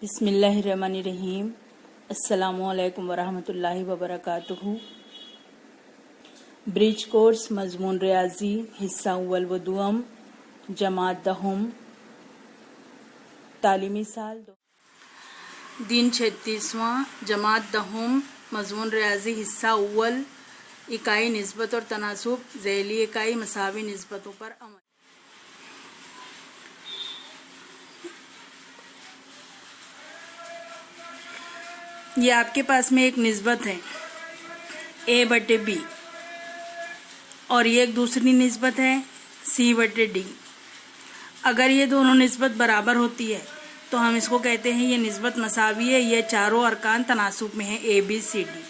बिस्मिल्लाहिर्रहमानिर्रहीम। अस्सलामुअलैकुम वरहमतुल्लाहि वबरकातुहू। ब्रिज कोर्स मजमून रियाजी हिस्सा अव्वल व दुअम जमात दहुम तालीमी साल दिन 36वां जमात दहुम मजमून रियाजी हिस्सा अव्वल इकाई निस्बत और तनासुब ज़ैली इकाई मसावी निस्बतों पर अमल। ये आपके पास में एक निस्बत है a/b और ये एक दूसरी निस्बत है c/d। अगर ये दोनों निस्बत बराबर होती है तो हम इसको कहते हैं ये निस्बत मसावी है, ये चारों अरकान तनासुब में है a b c d।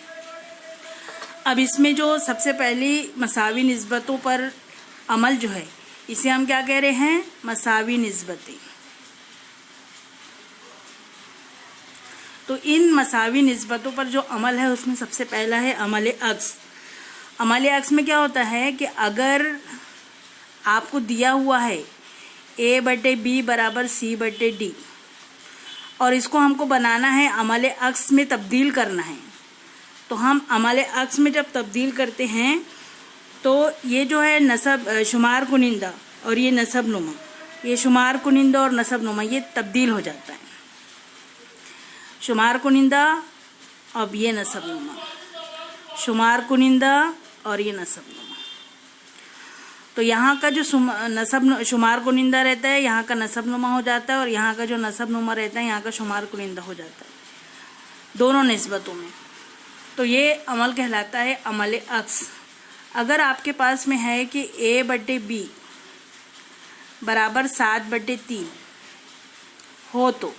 अब इसमें जो सबसे पहली मसावी निस्बतों पर अमल जो है इसे हम क्या कह रहे हैं, मसावी निस्बतें। तो इन मसावी निस्बतों पर जो अमल है उसमें सबसे पहला है अमल अक्स। अमल अक्स में क्या होता है कि अगर आपको दिया हुआ है a/b बराबर c/d और इसको हमको बनाना है अमल अक्स में तब्दील करना है, तो हम अमल अक्स में जब तब्दील करते हैं तो ये जो है नसब शुमार कुनिंदा और ये नसब नुमा, ये शुमार कुनिंदा और नसब नुमा ये तब्दील हो जाता है। शुमार कुनिंदा अब ये नसब नुमा, शुमार कुनिंदा और ये नसब नुमा। तो यहाँ का जो शुमार कुनिंदा रहता है यहाँ का नसब नुमा हो जाता है और यहाँ का जो नसब नुमा रहता है यहाँ का शुमार कुनिंदा हो जाता है दोनों निस्बतों में। तो ये अमल कहलाता है अमल अक्स। अगर आपके पास में है कि a/b बराबर 7/3 हो तो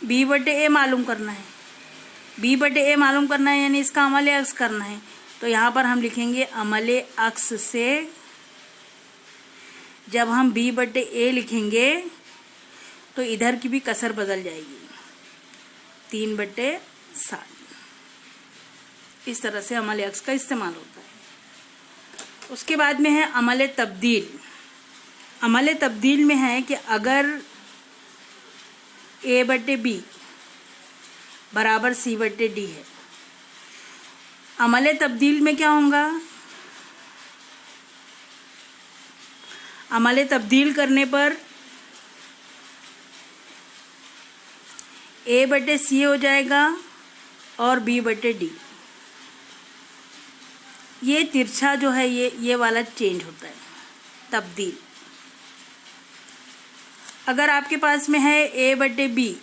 b/a मालूम करना है, b/a मालूम करना है यानी इसका अमल अक्स करना है। तो यहाँ पर हम लिखेंगे अमल अक्स से जब हम b/a लिखेंगे तो इधर की भी कसर बदल जाएगी 3/7। इस तरह से अमल अक्स का इस्तेमाल होता है। उसके बाद में है अमल तब्दील। अमल तब्दील में है कि अगर a/b बराबर c/d है, अमल तब्दील में क्या होगा, अमल तब्दील करने पर a/c हो जाएगा और b/d। ये तिरछा जो है ये वाला चेंज होता है तब्दील। अगर आपके पास में है a/b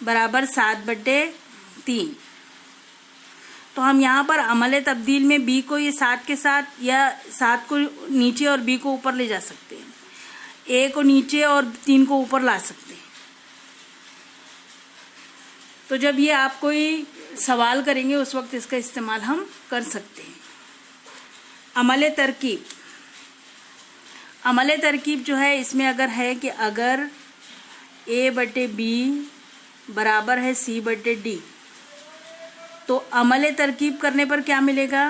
बराबर 7/3 तो हम यहाँ पर अमल तब्दील में b को ये 7 के साथ या 7 को नीचे और b को ऊपर ले जा सकते हैं, a को नीचे और 3 को ऊपर ला सकते हैं। तो जब ये आप कोई सवाल करेंगे उस वक्त इसका इस्तेमाल हम कर सकते हैं। अमल तरकीब। अमल तरकीब जो है इसमें अगर है कि अगर a/b बराबर है c/d तो अमल तरकीब करने पर क्या मिलेगा,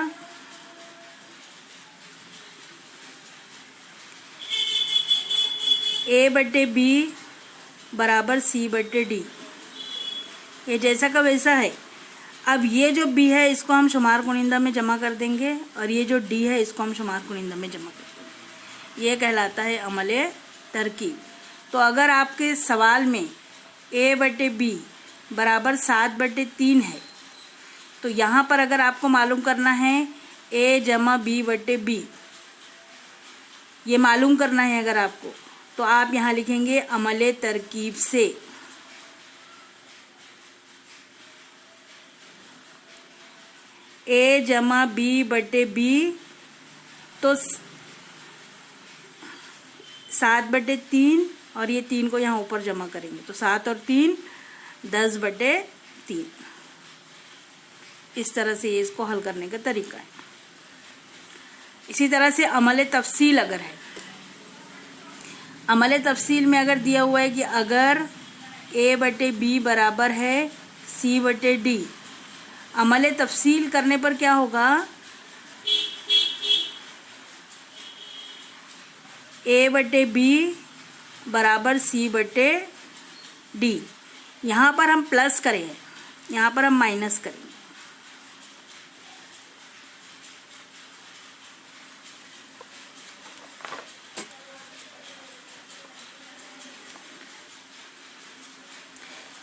a/b बराबर c/d। ये जैसा का वैसा है। अब ये जो b है इसको हम शुमार कुनिंदा में जमा कर देंगे और ये जो d है इसको हम शुमार कुनिंदा में जमा कर देंगे। ये कहलाता है अमल तरकीब। तो अगर आपके सवाल में a/b बराबर 7/3 है तो यहाँ पर अगर आपको मालूम करना है a जमा b/b, ये मालूम करना है अगर आपको, तो आप यहाँ लिखेंगे अमल तरकीब से a जमा b/b तो 7/3 और ये 3 को यहाँ ऊपर जमा करेंगे तो 7 और 3 10/3। इस तरह से ये इसको हल करने का तरीका है। इसी तरह से अमल तफसील अगर है, अमल तफसील में अगर दिया हुआ है कि अगर a/b बराबर है c/d, अमल तफसील करने पर क्या होगा, ए बटे बी बराबर सी बटे डी। यहाँ पर हम प्लस करें, यहाँ पर हम माइनस करें।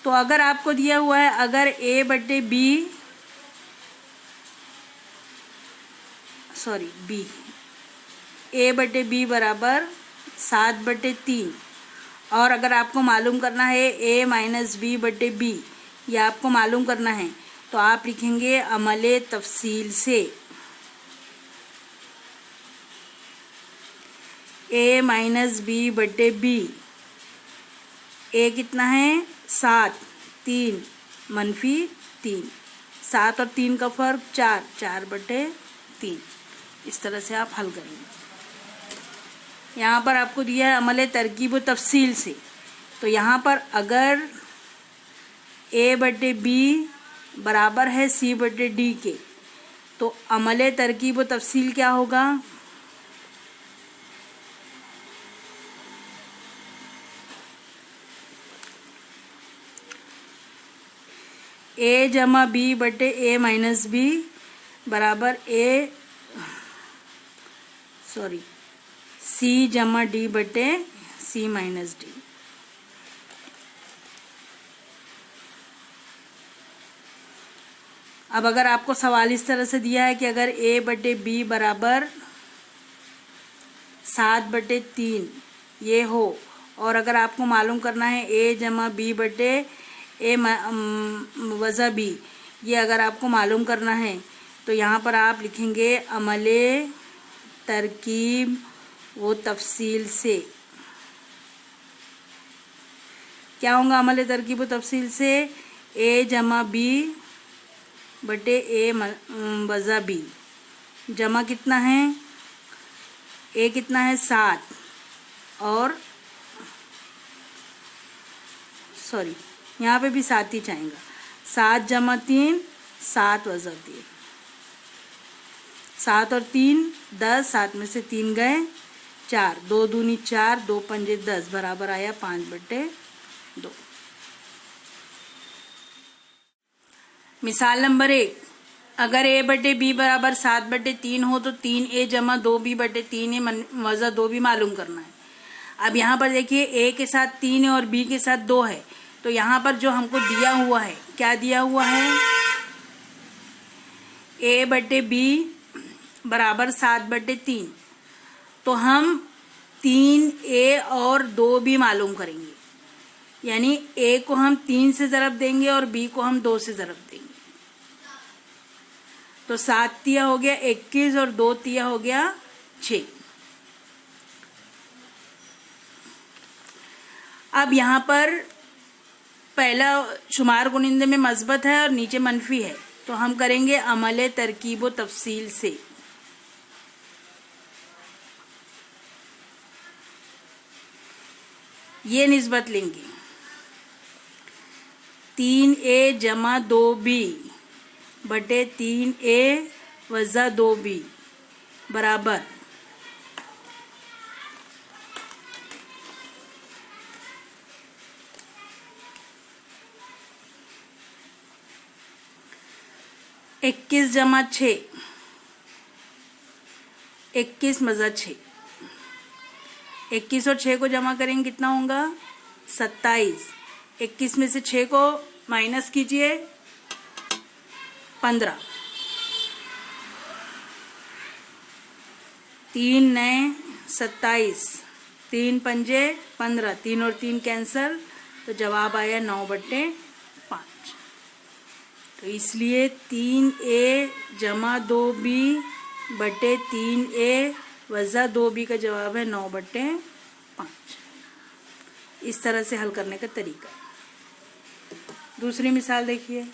तो अगर आपको दिया हुआ है, अगर ए बटे बी बी ए बटे बी बराबर 7/3, और अगर आपको मालूम करना है ए माइनस बी बटे बी, ये आपको मालूम करना है, तो आप लिखेंगे अमले तफसील से ए माइनस बी बटे बी। ए कितना है 7, 3 -3, 7 और 3 का फर्क 4, 4/3। इस तरह से आप हल करेंगे। यहाँ पर आपको दिया है अमले तरकीब व तफसील से, तो यहाँ पर अगर ए बटे बी बराबर है सी बटे डी के, तो अमले तरकीब व तफसील क्या होगा? ए जमा बी बटे ए माइनस बी बराबर सी जमा डी बटे सी माइनस डी। अब अगर आपको सवाल इस तरह से दिया है कि अगर ए बटे बी बराबर 7/3 ये हो, और अगर आपको मालूम करना है ए जमा बी बटे ए वज़ा बी, ये अगर आपको मालूम करना है, तो यहाँ पर आप लिखेंगे अमले तरकीब वो तफसील से। क्या होगा अमले तरकीब व तफसील से? ए जमा बी बटे ए वज़ा बी, जमा कितना है? ए कितना है 7, और यहाँ पे भी 7 ही चाहेगा। 7 जमा 3 7 वज़ा 3, 7 और 3 10, 7 में से 3 गए 4, 2 दूनी 4, 2 पंजे 10 बराबर आया 5/2। मिसाल नंबर 1, अगर ए बटे बी बराबर 7/3 हो तो 3a जमा 2b बटे 3a वज़ा 2b मालूम करना है। अब यहाँ पर देखिए a के साथ 3 है और b के साथ 2 है, तो यहाँ पर जो हमको दिया हुआ है, क्या दिया हुआ है? a बटे b बराबर 7/3, तो हम 3a और 2b मालूम करेंगे, यानी a को हम 3 से ज़रब देंगे और b को हम 2 से ज़रब देंगे। तो 7 तिया हो गया 21 और 2 तिया हो गया 6। अब यहाँ पर पहला शुमार गुनिंदे में मस्बत है और नीचे मनफी है, तो हम करेंगे अमले तरकीब व तफसील से। ये निस्बत लेंगे 3a जमा 2b बटे 3a वज़ा 2b बराबर 21 जमा 6, 21 मज़ा 6, 21 और 6 को जमा करेंगे कितना होगा? 27। 21 में से 6 को माइनस कीजिए 15, 3 नए 27, 3 पंजे 15, 3 और 3 कैंसल, तो जवाब आया 9/5। तो इसलिए 3a जमा 2b बटे 3a वज़ा 2b का जवाब है 9/5। इस तरह से हल करने का तरीका। दूसरी मिसाल देखिए,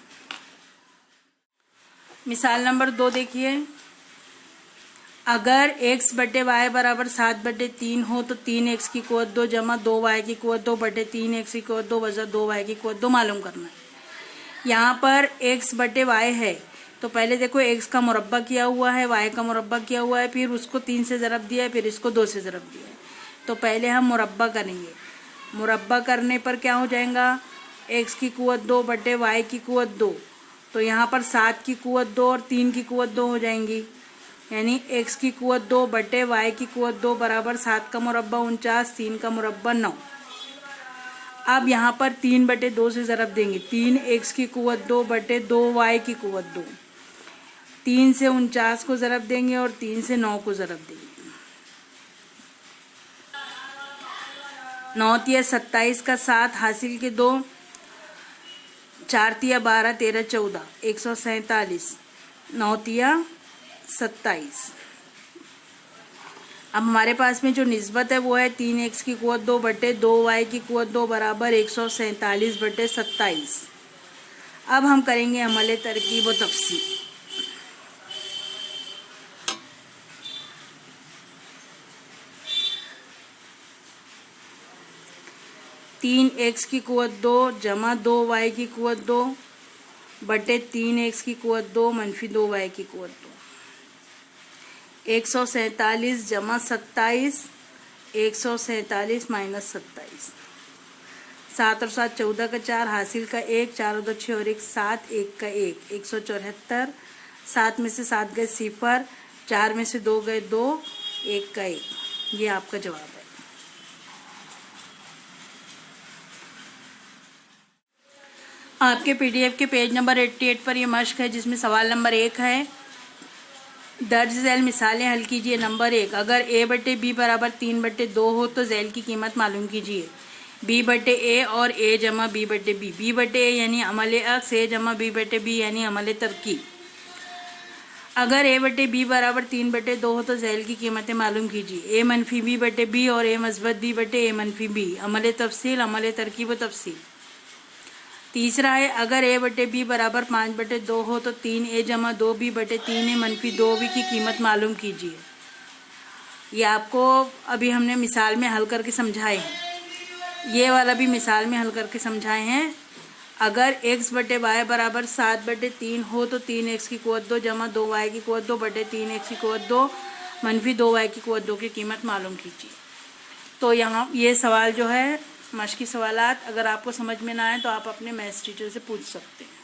मिसाल नंबर 2 देखिए, अगर x बटे y बराबर 7/3 हो तो 3x की कुव्वत 2 जमा 2y की कुव्वत 2 बटे 3x की कुव्वत 2 वज़ा 2y की कुव्वत 2 मालूम करना है। यहाँ पर x बटे y है, तो पहले देखो x का मुरब्बा किया हुआ है, y का मुरब्बा किया हुआ है, फिर उसको 3 से ज़रब दिया है, फिर इसको 2 से ज़रब दिया है, तो पहले हम मुरब्बा करेंगे। मुरब्बा करने पर क्या हो जाएगा, x की कुवत 2 बटे y की कुवत 2, तो यहाँ पर 7 की कुवत 2 और 3 की कुवत 2 हो जाएंगी, यानी x की कुवत 2 बटे y की कुवत 2 बराबर 7 का मुरब्बा 49, 3 का मुरब्बा 9। अब यहाँ पर 3 बटे 2 से ज़रब देंगे, 3x की कुवत 2 बटे 2y की कुवत 2, 3 से 49 को ज़रब देंगे और 3 से 9 को ज़रब देंगे। 9 तिया 27 का 7 हासिल के 2, 4 तिया 12 13 14 147, 9 तिया 27। अब हमारे पास में जो निस्बत है वो है 3x की कुवत 2 बटे 2y की कुवत 2 बराबर 147 बटे 27। अब हम करेंगे अमल तरकीब व तफसील। 3x की कुवत 2 जमा 2y की कुवत 2 बटे 3x की कुवत 2 मनफी 2y की कुवत 2, 147 जमा 27, 147 माइनस 27, 7 और 7 14 का 4 हासिल का 1, 4 और 2 6 और 1 7, 1 का 1 174, 7 में से 7 गए 0, 4 में से 2 गए 2, 1 का 1। ये आपका जवाब है। आपके पीडीएफ के पेज नंबर 88 पर ये मश्क है जिसमें सवाल नंबर 1 है, दर्ज झैल मिसालें हल कीजिए। नंबर 1, अगर a बटे b बराबर 3 बटे 2 हो तो झैल की कीमत मालूम कीजिए। b बटे a और a जमा b बटे b, b बटे a यानी अमल अक्स, a जमा b बटे b यानी अमल तरकीब। अगर a बटे b बराबर 3 बटे 2 हो तो झैल की कीमतें मालूम कीजिए। a मनफी b बटे b और a मस्बत b बटे a मनफी b, अमल तफसील, अमल तरकीब व तफसील। तीसरा है, अगर a बटे b बराबर 5 बटे 2 हो तो 3a जमा 2b बटे 3a मनफी 2b की कीमत मालूम कीजिए। ये आपको अभी हमने मिसाल में हल करके समझाए हैं, ये वाला भी मिसाल में हल करके समझाए हैं। अगर x बटे y बराबर 7 बटे 3 हो तो 3x की कुवत 2 जमा 2y की कुवत 2 बटे 3x की कुवत 2 मनफी 2y की कुवत 2 की कीमत मालूम कीजिए। तो यहाँ ये सवाल जो है मश्की सवालात, अगर आपको समझ में ना आए तो आप अपने मैथ्स टीचर से पूछ सकते हैं।